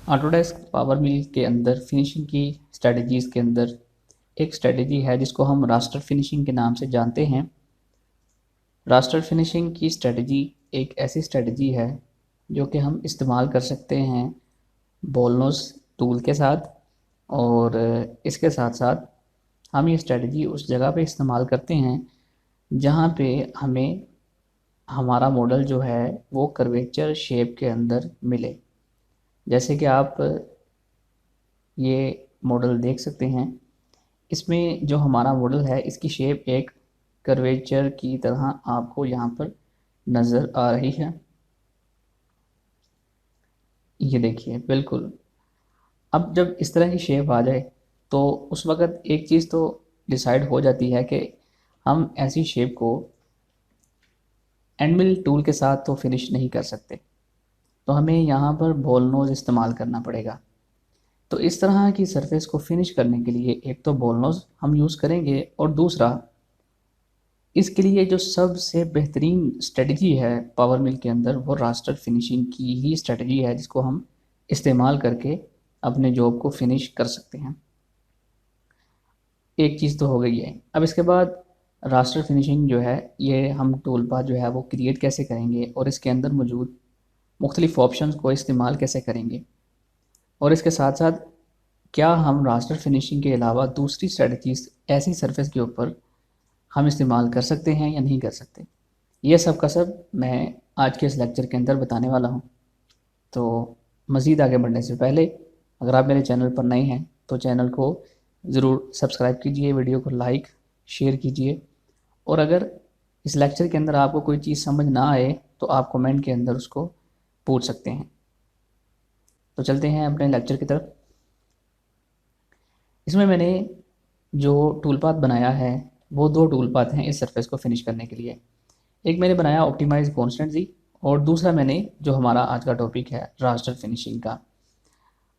Autodesk power मिल के अंदर finishing की स्ट्रेटजीज़ के अंदर एक स्ट्रेटजी है जिसको हम रास्टर फिनिशिंग के नाम से जानते हैं। रास्टर फिनिशिंग की स्ट्रेटजी एक ऐसी स्ट्रेटजी है जो कि हम इस्तेमाल कर सकते हैं बोलनोस टूल के साथ, और इसके साथ साथ हम ये स्ट्रेटजी उस जगह पे इस्तेमाल करते हैं जहाँ पे हमें हमारा मॉडल जो है वो कर्वेचर शेप के अंदर मिले। जैसे कि आप ये मॉडल देख सकते हैं, इसमें जो हमारा मॉडल है इसकी शेप एक कर्वेचर की तरह आपको यहाँ पर नज़र आ रही है। ये देखिए बिल्कुल। अब जब इस तरह की शेप आ जाए तो उस वक़्त एक चीज़ तो डिसाइड हो जाती है कि हम ऐसी शेप को एंड मिल टूल के साथ तो फिनिश नहीं कर सकते, तो हमें यहाँ पर बॉल नोज़ इस्तेमाल करना पड़ेगा। तो इस तरह की सरफेस को फिनिश करने के लिए एक तो बॉल नोज़ हम यूज़ करेंगे, और दूसरा इसके लिए जो सबसे बेहतरीन स्ट्रेटजी है पावर मिल के अंदर वो रास्टर फिनिशिंग की ही स्ट्रेटजी है, जिसको हम इस्तेमाल करके अपने जॉब को फिनिश कर सकते हैं। एक चीज़ तो हो गई है। अब इसके बाद रास्टर फिनिशिंग जो है ये हम टूल पाथ जो है वो क्रिएट कैसे करेंगे, और इसके अंदर मौजूद मुख्तलिफ़ ऑप्शंस को इस्तेमाल कैसे करेंगे, और इसके साथ साथ क्या हम रास्टर फिनिशिंग के अलावा दूसरी स्ट्रेटजीज ऐसी सरफेस के ऊपर हम इस्तेमाल कर सकते हैं या नहीं कर सकते, ये सब का सब मैं आज के इस लेक्चर के अंदर बताने वाला हूँ। तो मज़ीद आगे बढ़ने से पहले अगर आप मेरे चैनल पर नए हैं तो चैनल को ज़रूर सब्सक्राइब कीजिए, वीडियो को लाइक शेयर कीजिए, और अगर इस लेक्चर के अंदर आपको कोई चीज़ समझ ना आए तो आप कमेंट के अंदर उसको पूछ सकते हैं। तो चलते हैं अपने लेक्चर की तरफ। इसमें मैंने जो टूल पाथ बनाया है वो दो टूल पाथ हैं इस सरफेस को फिनिश करने के लिए। एक मैंने बनाया ऑप्टिमाइज कॉन्स्टेंट जी, और दूसरा मैंने जो हमारा आज का टॉपिक है रास्टर फिनिशिंग का।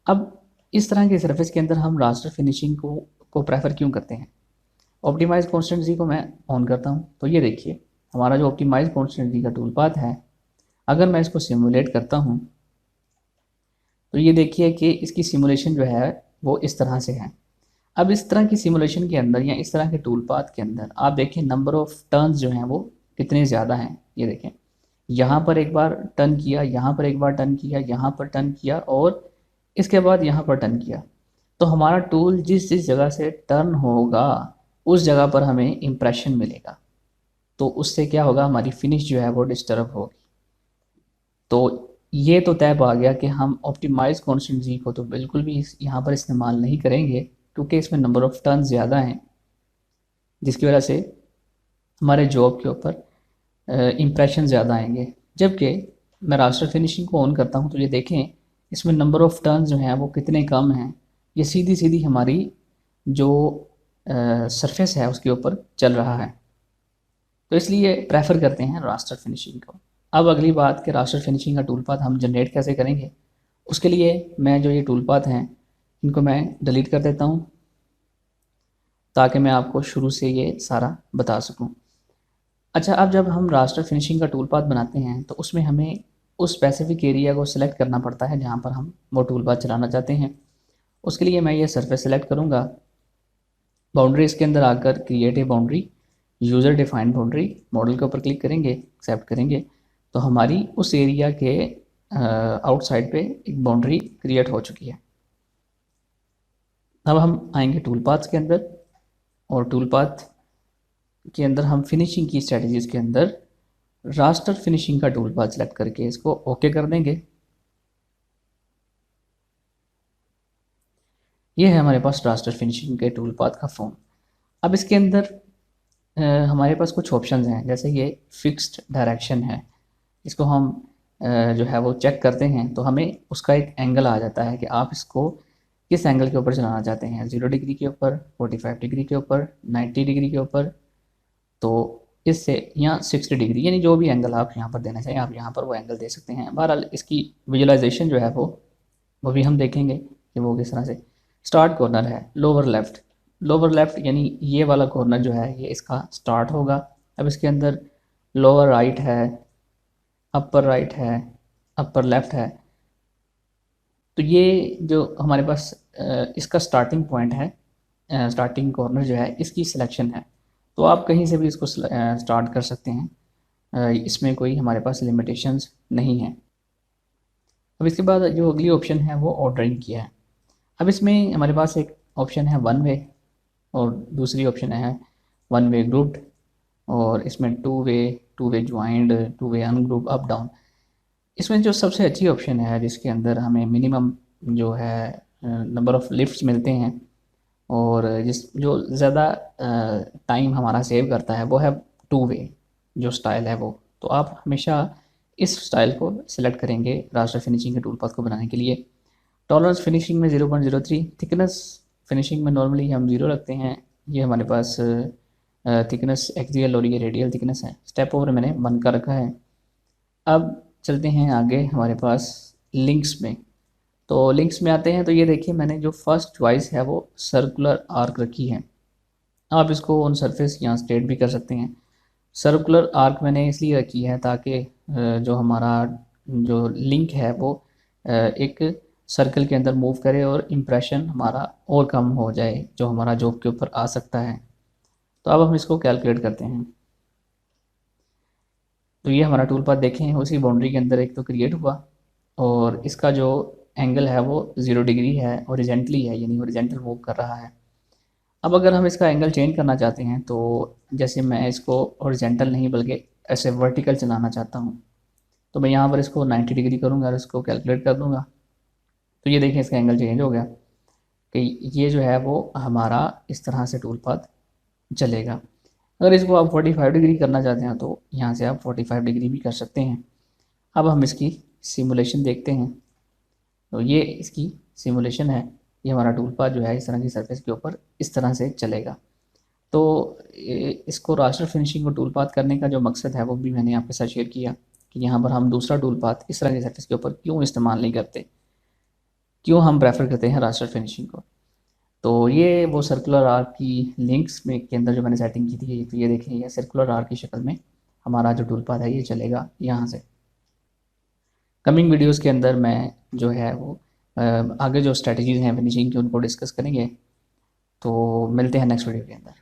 अब इस तरह के सरफेस के अंदर हम रास्टर फिनिशिंग को प्रेफर क्यों करते हैं। ऑप्टिमाइज कॉन्स्टेंट जी को मैं ऑन करता हूँ तो ये देखिए हमारा जो ऑप्टिमाइज कॉन्स्टेंट जी का टूल पाथ है, अगर मैं इसको सिमुलेट करता हूँ तो ये देखिए कि इसकी सिमुलेशन जो है वो इस तरह से है। अब इस तरह की सिमुलेशन के अंदर या इस तरह के टूल पाथ के अंदर आप देखें नंबर ऑफ़ टर्न्स जो हैं वो कितने ज़्यादा हैं। ये देखें यहाँ पर एक बार टर्न किया, यहाँ पर एक बार टर्न किया, यहाँ पर टर्न किया, और इसके बाद यहाँ पर टर्न किया। तो हमारा टूल जिस जिस जगह से टर्न होगा उस जगह पर हमें इम्प्रेशन मिलेगा, तो उससे क्या होगा, हमारी फिनिश जो है वो डिस्टर्ब होगी। तो ये तो तय पा गया कि हम ऑप्टिमाइज कॉन्स्टेंट जी को तो बिल्कुल भी यहाँ पर इस्तेमाल नहीं करेंगे, क्योंकि इसमें नंबर ऑफ़ टर्न ज़्यादा हैं, जिसकी वजह से हमारे जॉब के ऊपर इम्प्रेशन ज़्यादा आएंगे। जबकि मैं रास्टर फिनिशिंग को ऑन करता हूँ तो ये देखें इसमें नंबर ऑफ़ टर्न जो हैं वो कितने कम हैं। ये सीधी सीधी हमारी जो सरफेस है उसके ऊपर चल रहा है, तो इसलिए प्रेफर करते हैं रास्टर फिनिशिंग को। अब अगली बात कि रास्टर फिनिशिंग का टूल पाथ हम जनरेट कैसे करेंगे। उसके लिए मैं जो ये टूल पाथ हैं इनको मैं डिलीट कर देता हूँ, ताकि मैं आपको शुरू से ये सारा बता सकूँ। अच्छा, अब जब हम रास्टर फिनिशिंग का टूल पाथ बनाते हैं तो उसमें हमें उस स्पेसिफिक एरिया को सिलेक्ट करना पड़ता है जहाँ पर हम वो टूल पाथ चलाना चाहते हैं। उसके लिए मैं ये सरफेस सेलेक्ट करूँगा, बाउंड्रीज के अंदर आकर create a boundary, user defined boundary, model के ऊपर क्लिक करेंगे, एक्सेप्ट करेंगे, तो हमारी उस एरिया के आउटसाइड पे एक बाउंड्री क्रिएट हो चुकी है। अब हम आएंगे टूल पाथ्स के अंदर, और टूल पाथ के अंदर हम फिनिशिंग की स्ट्रेटजीज़ के अंदर रास्टर फिनिशिंग का टूल पाथ सेलेक्ट करके इसको ओके कर देंगे। ये है हमारे पास रास्टर फिनिशिंग के टूल पाथ का फॉर्म। अब इसके अंदर हमारे पास कुछ ऑप्शंस हैं, जैसे ये फिक्स्ड डायरेक्शन है, इसको हम जो है वो चेक करते हैं तो हमें उसका एक एंगल आ जाता है कि आप इसको किस एंगल के ऊपर चलाना चाहते हैं, 0 डिग्री के ऊपर, 45 डिग्री के ऊपर, 90 डिग्री के ऊपर, तो इससे या 60 डिग्री, यानी जो भी एंगल आप यहाँ पर देना चाहें आप यहाँ पर वो एंगल दे सकते हैं। बहरहाल इसकी विजुअलाइजेशन जो है वो भी हम देखेंगे कि वो किस तरह से। स्टार्ट कॉर्नर है लोअर लेफ़्ट, लोअर लेफ़्ट यानी ये वाला कॉर्नर जो है ये इसका स्टार्ट होगा। अब इसके अंदर लोअर राइट है, अपर राइट है, अपर लेफ़्ट है, तो ये जो हमारे पास इसका स्टार्टिंग पॉइंट है, स्टार्टिंग कॉर्नर जो है इसकी सिलेक्शन है। तो आप कहीं से भी इसको स्टार्ट कर सकते हैं, इसमें कोई हमारे पास लिमिटेशंस नहीं है। अब इसके बाद जो अगली ऑप्शन है वो ऑर्डरिंग की है। अब इसमें हमारे पास एक ऑप्शन है वन वे और दूसरी ऑप्शन है वन वे ग्रुप्ड, और इसमें two way joint, two way ungroup, up down. इसमें जो सबसे अच्छी ऑप्शन है जिसके अंदर हमें मिनिमम जो है नंबर ऑफ़ लिफ्ट्स मिलते हैं और जिस जो ज़्यादा टाइम हमारा सेव करता है वो है टू वे जो स्टाइल है वो। तो आप हमेशा इस स्टाइल को सिलेक्ट करेंगे रास्टर फिनिशिंग के टूल पाथ को बनाने के लिए। टॉलरेंस फिनिशिंग में 0.03, थिकनेस फिनिशिंग में नॉर्मली हम 0 रखते हैं। ये हमारे पास थिकनेस एक्सियल और ये रेडियल थिकनेस है। स्टेप ओवर मैंने 1 का रखा है। अब चलते हैं आगे हमारे पास लिंक्स में। तो लिंक्स में आते हैं तो ये देखिए मैंने जो फर्स्ट चॉइस है वो सर्कुलर आर्क रखी है। आप इसको ऑन सरफेस यहाँ स्ट्रेट भी कर सकते हैं। सर्कुलर आर्क मैंने इसलिए रखी है ताकि जो हमारा जो लिंक है वो एक सर्कल के अंदर मूव करे और इम्प्रेशन हमारा और कम हो जाए जो हमारा जॉब के ऊपर आ सकता है। तो अब हम इसको कैलकुलेट करते हैं। तो ये हमारा टूल पाथ देखें उसी बाउंड्री के अंदर एक तो क्रिएट हुआ और इसका जो एंगल है वो 0 डिग्री है, ओरिजेंटली है, यानी ओरिजेंटल मूव कर रहा है। अब अगर हम इसका एंगल चेंज करना चाहते हैं तो जैसे मैं इसको ओरिजेंटल नहीं बल्कि ऐसे वर्टिकल चलाना चाहता हूँ तो मैं यहाँ पर इसको 90 डिग्री करूँगा और इसको कैलकुलेट कर दूँगा। तो ये देखें इसका एंगल चेंज हो गया कि ये जो है वो हमारा इस तरह से टूल पाथ चलेगा। अगर इसको आप 45 डिग्री करना चाहते हैं तो यहाँ से आप 45 डिग्री भी कर सकते हैं। अब हम इसकी सिमुलेशन देखते हैं। तो ये इसकी सिमुलेशन है। ये हमारा टूल पाथ जो है इस तरह की सरफेस के ऊपर इस तरह से चलेगा। तो इसको रास्टर फिनिशिंग को टूल पाथ करने का जो मकसद है वो भी मैंने आपके साथ शेयर किया कि यहाँ पर हम दूसरा टूल पाथ इस तरह की सरफेस के ऊपर क्यों इस्तेमाल नहीं करते, क्यों हम प्रेफर करते हैं रास्टर फिनिशिंग को। तो ये वो सर्कुलर आर्क की लिंक्स में के अंदर जो मैंने सेटिंग की थी, तो ये देखें ये सर्कुलर आर्क की शक्ल में हमारा जो टूल पाथ है ये चलेगा यहाँ से। कमिंग वीडियोस के अंदर मैं जो है वो आगे जो स्ट्रेटजीज़ हैं फिनिशिंग की उनको डिस्कस करेंगे। तो मिलते हैं नेक्स्ट वीडियो के अंदर।